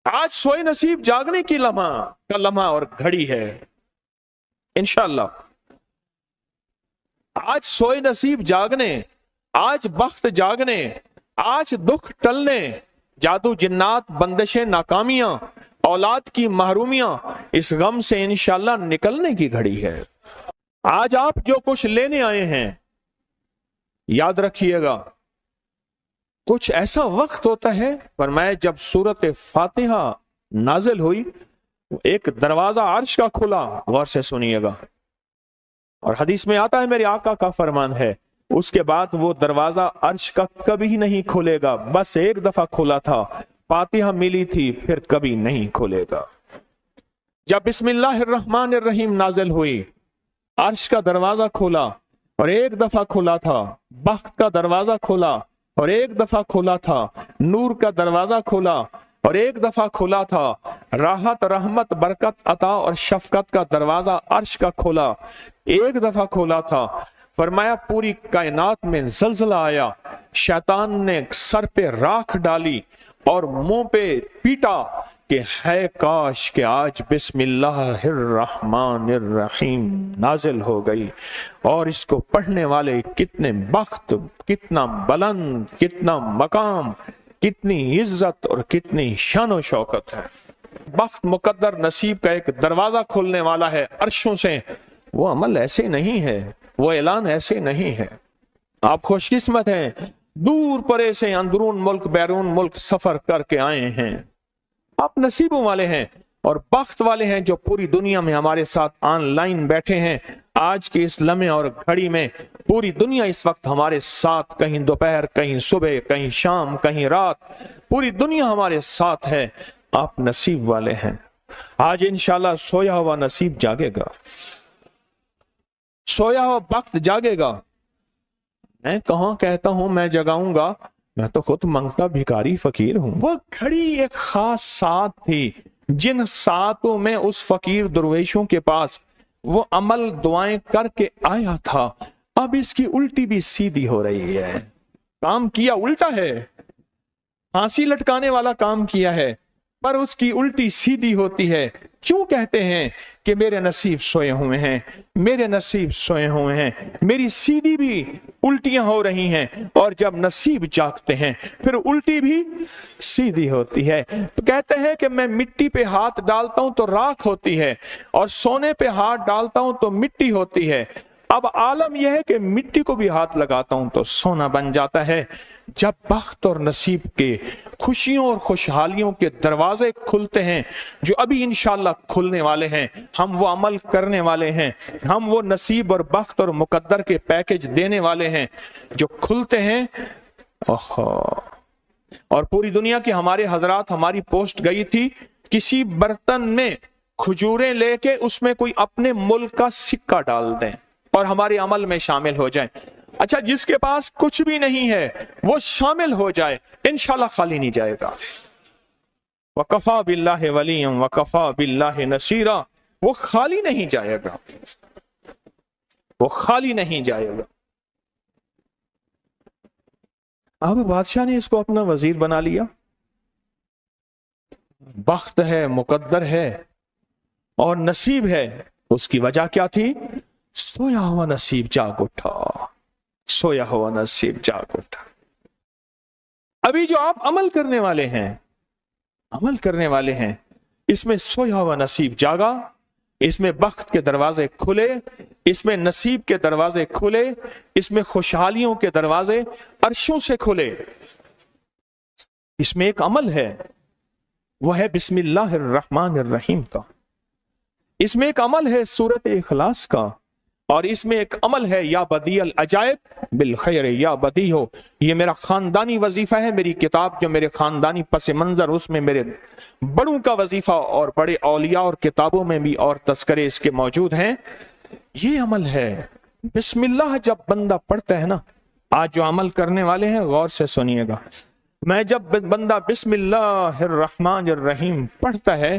آج سوئے نصیب جاگنے کی لمحہ اور گھڑی ہے انشاءاللہ. آج سوئے نصیب جاگنے، آج بخت جاگنے، آج دکھ ٹلنے، جادو جنات بندشیں ناکامیاں، اولاد کی محرومیاں، اس غم سے انشاءاللہ نکلنے کی گھڑی ہے. آج آپ جو کچھ لینے آئے ہیں یاد رکھیے گا کچھ ایسا وقت ہوتا ہے، فرمایا جب سورت فاتحہ نازل ہوئی ایک دروازہ عرش کا کھلا، غور سے سنیے گا، اور حدیث میں آتا ہے میرے آقا کا فرمان ہے اس کے بعد وہ دروازہ عرش کا کبھی نہیں کھلے گا، بس ایک دفعہ کھلا تھا، فاتحہ ملی تھی، پھر کبھی نہیں کھلے گا. جب بسم اللہ الرحمن الرحیم نازل ہوئی عرش کا دروازہ کھولا اور ایک دفعہ کھلا تھا، بخت کا دروازہ کھولا اور ایک دفعہ کھلا تھا، نور کا دروازہ کھولا اور ایک دفعہ کھلا تھا، راحت رحمت برکت عطا اور شفقت کا دروازہ عرش کا کھولا، ایک دفعہ کھولا تھا. فرمایا پوری کائنات میں زلزلہ آیا، شیطان نے سر پہ راکھ ڈالی اور منہ پہ پیٹا کہ ہے کاش کہ آج بسم اللہ الرحمن الرحیم نازل ہو گئی، اور اس کو پڑھنے والے کتنے بخت، کتنا بلند، کتنا مقام، کتنی عزت اور کتنی شان و شوکت ہے. بخت مقدر نصیب کا ایک دروازہ کھولنے والا ہے عرشوں سے. وہ عمل ایسے نہیں ہے، وہ اعلان ایسے نہیں ہے. آپ خوش قسمت ہیں، دور پرے سے اندرون ملک بیرون ملک سفر کر کے آئے ہیں. آپ نصیبوں والے ہیں اور بخت والے ہیں جو پوری دنیا میں ہمارے ساتھ آن لائن بیٹھے ہیں. آج کے اس لمحے اور گھڑی میں پوری دنیا اس وقت ہمارے ساتھ، کہیں دوپہر، کہیں صبح، کہیں شام، کہیں رات، پوری دنیا ہمارے ساتھ ہے. آپ نصیب والے ہیں. آج انشاءاللہ سویا ہوا نصیب جاگے گا، سویا ہوا بخت جاگے گا. میں کہاں کہتا ہوں میں جگاؤں گا، میں تو خود منگتا بھکاری فقیر ہوں. وہ گھڑی ایک خاص ساعت تھی جن ساعتوں میں اس فقیر درویشوں کے پاس وہ عمل دعائیں کر کے آیا تھا. اب اس کی الٹی بھی سیدھی ہو رہی ہے. کام کیا الٹا ہے، پھانسی لٹکانے والا کام کیا ہے، پر اس کی الٹی سیدھی ہوتی ہے. کیوں کہتے ہیں کہ میرے نصیب سوئے ہوئے ہیں، میرے نصیب سوئے ہوئے ہیں. میری سیدھی بھی الٹیاں ہو رہی ہیں، اور جب نصیب جاگتے ہیں پھر الٹی بھی سیدھی ہوتی ہے. تو کہتے ہیں کہ میں مٹی پہ ہاتھ ڈالتا ہوں تو راکھ ہوتی ہے، اور سونے پہ ہاتھ ڈالتا ہوں تو مٹی ہوتی ہے. اب عالم یہ ہے کہ مٹی کو بھی ہاتھ لگاتا ہوں تو سونا بن جاتا ہے. جب بخت اور نصیب کے خوشیوں اور خوشحالیوں کے دروازے کھلتے ہیں جو ابھی انشاءاللہ کھلنے والے ہیں، ہم وہ عمل کرنے والے ہیں، ہم وہ نصیب اور بخت اور مقدر کے پیکج دینے والے ہیں جو کھلتے ہیں. اور پوری دنیا کی ہمارے حضرات، ہماری پوسٹ گئی تھی کسی برتن میں کھجوریں لے کے اس میں کوئی اپنے ملک کا سکہ ڈال دیں اور ہمارے عمل میں شامل ہو جائیں. اچھا جس کے پاس کچھ بھی نہیں ہے وہ شامل ہو جائے، انشاءاللہ خالی نہیں جائے گا. وَكَفَى بِاللَّهِ وَلِيًّا وَكَفَى بِاللَّهِ نَصِيرًا. وہ خالی نہیں جائے گا، وہ خالی نہیں جائے گا. اب بادشاہ نے اس کو اپنا وزیر بنا لیا. بخت ہے، مقدر ہے اور نصیب ہے. اس کی وجہ کیا تھی؟ سویا ہوا نصیب جاگ اٹھا، سویا ہوا نصیب جاگ اٹھا. ابھی جو آپ عمل کرنے والے ہیں، عمل کرنے والے ہیں، اس میں سویا ہوا نصیب جاگا، اس میں بخت کے دروازے کھلے، اس میں نصیب کے دروازے کھلے، اس میں خوشحالیوں کے دروازے عرشوں سے کھلے. اس میں ایک عمل ہے، وہ ہے بسم اللہ الرحمن الرحیم کا. اس میں ایک عمل ہے سورت اخلاص کا، اور اس میں ایک عمل ہے یا بدیع العجائب بالخیر یا بدیع ہو. یہ میرا خاندانی وظیفہ ہے، میری کتاب جو میرے خاندانی پس منظر، اس میں میرے بڑوں کا وظیفہ اور بڑے اولیاء اور کتابوں میں بھی اور تذکرے اس کے موجود ہیں. یہ عمل ہے بسم اللہ. جب بندہ پڑھتا ہے نا، آج جو عمل کرنے والے ہیں غور سے سنیے گا، میں جب بندہ بسم اللہ الرحمن الرحیم پڑھتا ہے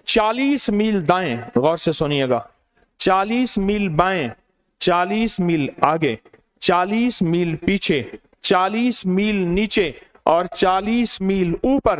40 میل دائیں، غور سے سنیے گا، 40 میل بائیں، 40 میل آگے، 40 میل پیچھے، 40 میل نیچے اور 40 میل اوپر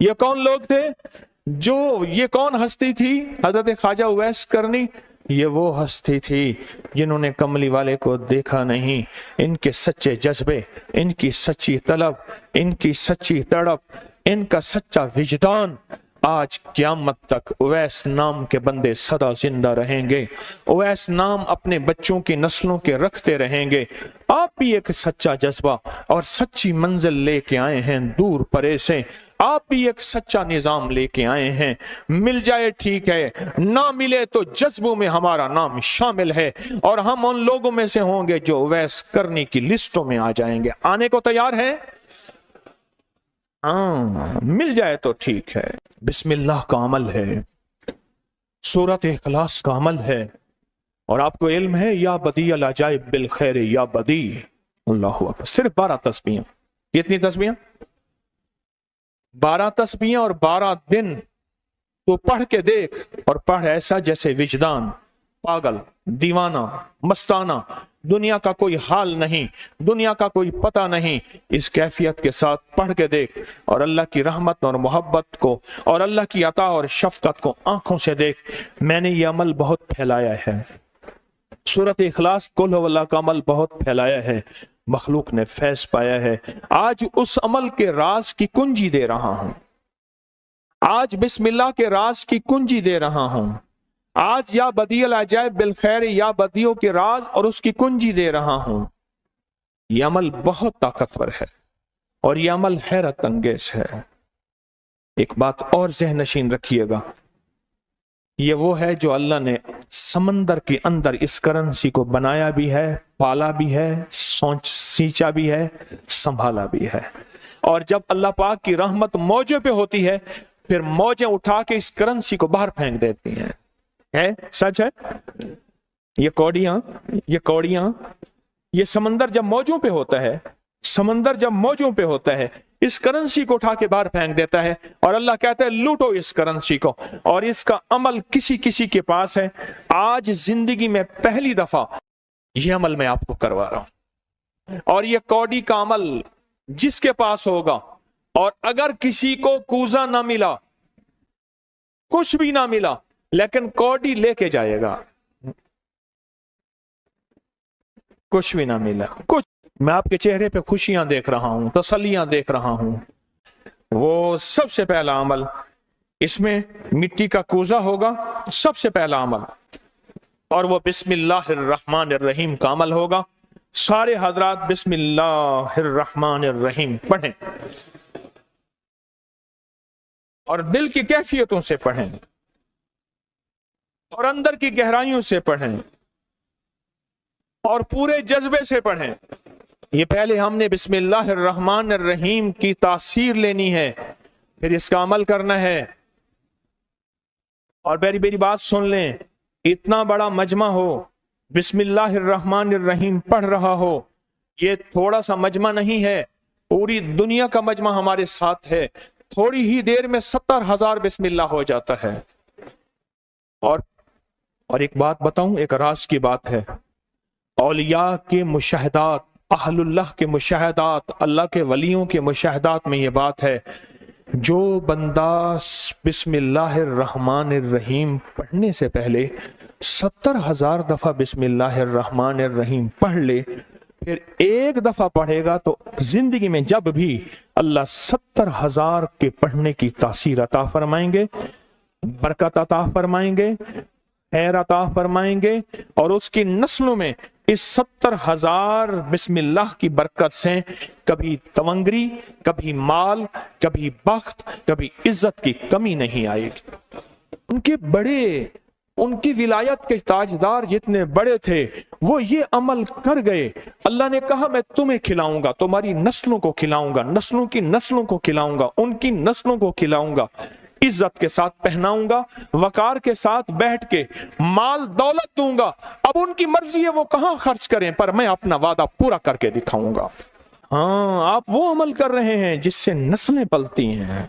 یہ کون لوگ تھے؟ یہ کون ہستی تھی؟ حضرت خواجہ اویس کرنی، یہ وہ ہستی تھی جنہوں نے کملی والے کو دیکھا نہیں۔ ان کے سچے جذبے، ان کی سچی طلب، ان کی سچی تڑپ، ان کا سچا وجدان، آج قیامت تک اویس نام کے بندے سدا زندہ رہیں گے۔ اویس نام اپنے بچوں کی نسلوں کے رکھتے رہیں گے۔ آپ بھی ایک سچا جذبہ اور سچی منزل لے کے آئے ہیں دور پرے سے، آپ بھی ایک سچا نظام لے کے آئے ہیں۔ مل جائے ٹھیک ہے، نہ ملے تو جذبوں میں ہمارا نام شامل ہے، اور ہم ان لوگوں میں سے ہوں گے جو اویس کرنی کی لسٹوں میں آ جائیں گے۔ آنے کو تیار ہیں؟ مل جائے تو ٹھیک ہے۔ بسم اللہ کا عمل ہے، سورۃ اخلاص کا عمل ہے، اور آپ کو علم ہے یا بدیع العجائب بالخیر یا بدیع۔ اللہ اکبر۔ صرف 12 تسبیحاں۔ کتنی تسبیحاں؟ 12 تسبیحاں اور 12 دن۔ تو پڑھ کے دیکھ، اور پڑھ ایسا جیسے وجدان پاگل، دیوانہ، مستانہ، دنیا کا کوئی حال نہیں، دنیا کا کوئی پتہ نہیں، اس کیفیت کے ساتھ پڑھ کے دیکھ، اور اللہ کی رحمت اور محبت کو اور اللہ کی عطا اور شفقت کو آنکھوں سے دیکھ۔ میں نے یہ عمل بہت پھیلایا ہے، سورۃ اخلاص قل هو اللہ کا عمل بہت پھیلایا ہے، مخلوق نے فیض پایا ہے۔ آج اس عمل کے راز کی کنجی دے رہا ہوں، آج بسم اللہ کے راز کی کنجی دے رہا ہوں، آج یا بدیع العجائب بالخیر یا بدیعوں کے راز اور اس کی کنجی دے رہا ہوں۔ یہ عمل بہت طاقتور ہے، اور یہ عمل حیرت انگیز ہے۔ ایک بات اور ذہن نشین رکھیے گا، یہ وہ ہے جو اللہ نے سمندر کے اندر اس کرنسی کو بنایا بھی ہے، پالا بھی ہے، سینچا بھی ہے، سنبھالا بھی ہے، اور جب اللہ پاک کی رحمت موجوں پہ ہوتی ہے، پھر موجیں اٹھا کے اس کرنسی کو باہر پھینک دیتی ہیں۔ ہے سچ ہے؟ یہ کوڑیاں، یہ سمندر جب موجوں پہ ہوتا ہے، سمندر جب موجوں پہ ہوتا ہے، اس کرنسی کو اٹھا کے باہر پھینک دیتا ہے، اور اللہ کہتا ہے لوٹو اس کرنسی کو، اور اس کا عمل کسی کسی کے پاس ہے۔ آج زندگی میں پہلی دفعہ یہ عمل میں آپ کو کروا رہا ہوں، اور یہ کوڑی کا عمل جس کے پاس ہوگا، اور اگر کسی کو کوزہ نہ ملا، کچھ بھی نہ ملا، لیکن کوڑی لے کے جائے گا، کچھ بھی نہ ملا کچھ، میں آپ کے چہرے پہ خوشیاں دیکھ رہا ہوں، تسلیاں دیکھ رہا ہوں، وہ سب سے پہلا عمل، اس میں مٹی کا کوزہ ہوگا، سب سے پہلا عمل، اور وہ بسم اللہ الرحمن الرحیم کا عمل ہوگا۔ سارے حضرات بسم اللہ الرحمن الرحیم پڑھیں، اور دل کی کیفیتوں سے پڑھیں، اور اندر کی گہرائیوں سے پڑھیں، اور پورے جذبے سے پڑھیں۔ یہ پہلے ہم نے بسم اللہ الرحمن الرحیم کی تاثیر لینی ہے، پھر اس کا عمل کرنا ہے۔ اور میری بات سن لیں، اتنا بڑا مجمع ہو، بسم اللہ الرحمن الرحیم پڑھ رہا ہو، یہ تھوڑا سا مجمع نہیں ہے، پوری دنیا کا مجمع ہمارے ساتھ ہے، تھوڑی ہی دیر میں 70,000 بسم اللہ ہو جاتا ہے۔ اور ایک بات بتاؤں، ایک راز کی بات ہے، اولیاء کے مشاہدات، اہل اللہ کے مشاہدات، اللہ کے ولیوں کے مشاہدات میں یہ بات ہے، جو بندہ بسم اللہ الرحمن الرحیم پڑھنے سے پہلے 70,000 دفعہ بسم اللہ الرحمن الرحیم پڑھ لے، پھر ایک دفعہ پڑھے گا تو زندگی میں جب بھی اللہ 70,000 کے پڑھنے کی تاثیر عطا فرمائیں گے، برکت عطا فرمائیں گے، خیر عطا فرمائیں گے، اور اس کی نسلوں میں اس 70,000 بسم اللہ کی برکت سے کبھی تونگری، کبھی مال، کبھی بخت، کبھی عزت کی کمی نہیں آئے گی۔ ان کی ولایت کے تاجدار جتنے بڑے تھے، وہ یہ عمل کر گئے، اللہ نے کہا میں تمہیں کھلاؤں گا، تمہاری نسلوں کو کھلاؤں گا، نسلوں کی نسلوں کو کھلاؤں گا، ان کی نسلوں کو کھلاؤں گا، عزت کے ساتھ پہناؤں گا، وقار کے ساتھ بیٹھ کے مال دولت دوں گا، اب ان کی مرضی ہے وہ کہاں خرچ کریں، پر میں اپنا وعدہ پورا کر کے دکھاؤں گا۔ ہاں، آپ وہ عمل کر رہے ہیں جس سے نسلیں پلتی ہیں،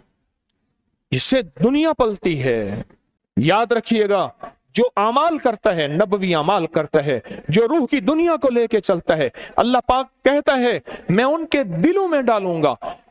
جس سے دنیا پلتی ہے۔ یاد رکھیے گا، جو اعمال کرتا ہے، نبوی اعمال کرتا ہے، جو روح کی دنیا کو لے کے چلتا ہے، اللہ پاک کہتا ہے میں ان کے دلوں میں ڈالوں گا،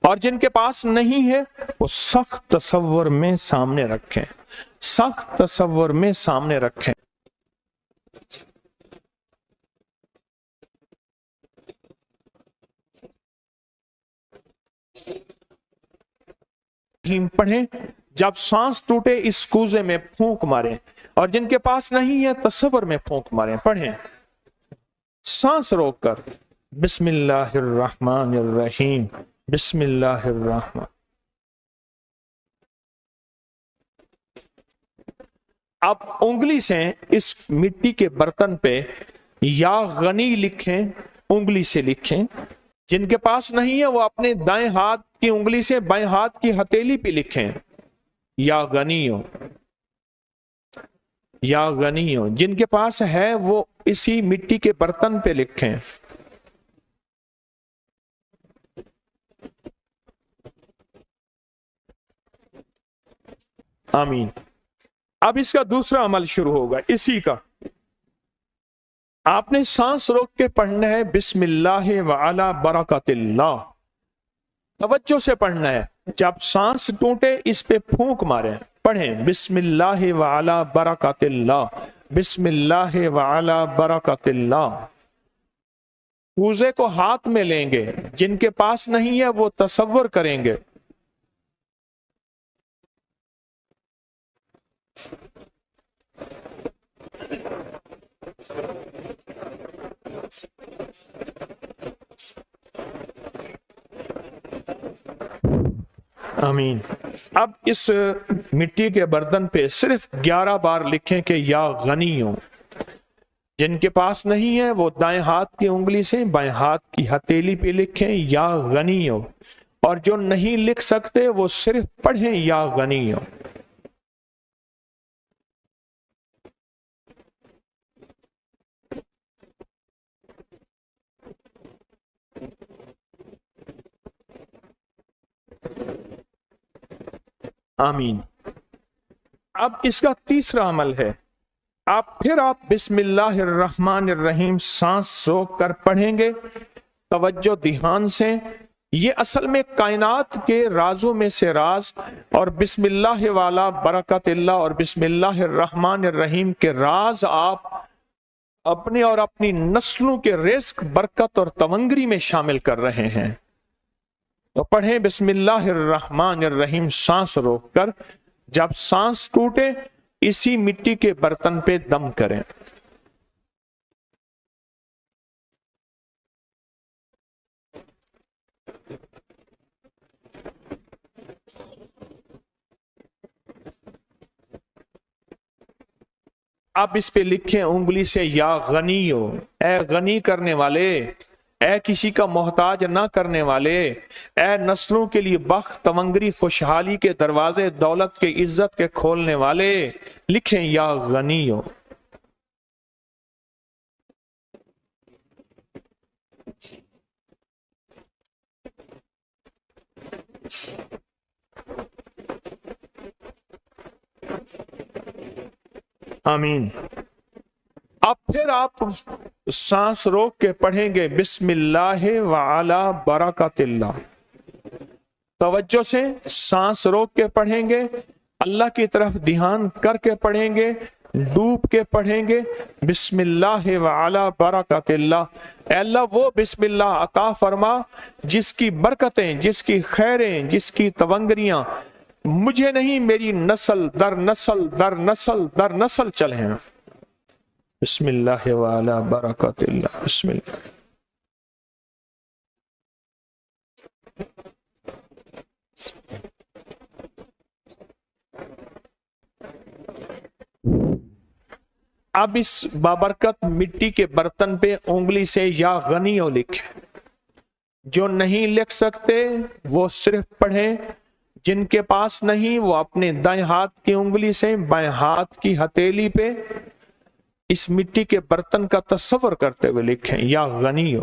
اور جن کے پاس نہیں ہے وہ سخت تصور میں سامنے رکھیں، سخت تصور میں سامنے رکھیں۔ پڑھیں، جب سانس ٹوٹے اس کوزے میں پھونک ماریں، اور جن کے پاس نہیں ہے تصور میں پھونک ماریں۔ پڑھیں سانس روک کر، بسم اللہ الرحمن الرحیم، بسم اللہ الرحمن۔ اب انگلی سے اس مٹی کے برتن پہ یا غنی لکھیں، انگلی سے لکھیں۔ جن کے پاس نہیں ہے وہ اپنے دائیں ہاتھ کی انگلی سے بائیں ہاتھ کی ہتھیلی پہ لکھیں، یا غنی ہو، یا غنی ہو۔ جن کے پاس ہے وہ اسی مٹی کے برتن پہ لکھیں۔ آمین۔ اب اس کا دوسرا عمل شروع ہوگا اسی کا۔ آپ نے سانس روک کے پڑھنا ہے، بسم اللہ وعلی برکت اللہ، توجہ سے پڑھنا ہے۔ جب سانس ٹوٹے اس پہ پھونک ماریں۔ پڑھیں بسم اللہ وعلی برکت اللہ، بسم اللہ وعلی برکت اللہ۔ کوزے کو ہاتھ میں لیں گے، جن کے پاس نہیں ہے وہ تصور کریں گے۔ آمین۔ اب اس مٹی کے برتن پہ صرف 11 بار لکھیں کہ یا غنی ہو۔ جن کے پاس نہیں ہے وہ دائیں ہاتھ کی انگلی سے بائیں ہاتھ کی ہتھیلی پہ لکھیں، یا غنی ہو۔ اور جو نہیں لکھ سکتے وہ صرف پڑھیں یا غنی ہو۔ آمین۔ اب اس کا تیسرا عمل ہے، آپ بسم اللہ الرحمن الرحیم سانس روک کر پڑھیں گے، توجہ دھیان سے۔ یہ اصل میں کائنات کے رازوں میں سے راز، اور بسم اللہ والا برکت اللہ اور بسم اللہ الرحمن الرحیم کے راز آپ اپنے اور اپنی نسلوں کے رزق، برکت اور تونگری میں شامل کر رہے ہیں۔ تو پڑھیں بسم اللہ الرحمن الرحیم سانس روک کر، جب سانس ٹوٹے اسی مٹی کے برتن پہ دم کریں۔ اب اس پہ لکھیں انگلی سے، یا غنی ہو، اے غنی کرنے والے، اے کسی کا محتاج نہ کرنے والے، اے نسلوں کے لیے بخت، تونگری، خوشحالی کے دروازے، دولت کے، عزت کے کھولنے والے، لکھیں یا غنی ہو۔ آمین۔ اب پھر آپ سانس روک کے پڑھیں گے بسم اللہ وعلی برکت اللہ، توجہ سے سانس روک کے پڑھیں گے، اللہ کی طرف دھیان کر کے پڑھیں گے، ڈوب کے پڑھیں گے، بسم اللہ وعلی برکت اللہ۔ اے اللہ وہ بسم اللہ عطا فرما جس کی برکتیں، جس کی خیریں، جس کی تونگریاں مجھے نہیں، میری نسل در نسل در نسل در نسل چلیں۔ بسم اللہ وعلی برکت اللہ، بسم اللہ۔ اب اس بابرکت مٹی کے برتن پہ انگلی سے یا غنی ہو لکھیں۔ جو نہیں لکھ سکتے وہ صرف پڑھیں، جن کے پاس نہیں وہ اپنے دائیں ہاتھ کی انگلی سے بائیں ہاتھ کی ہتھیلی پہ اس مٹی کے برتن کا تصور کرتے ہوئے لکھیں، یا غنی ہو۔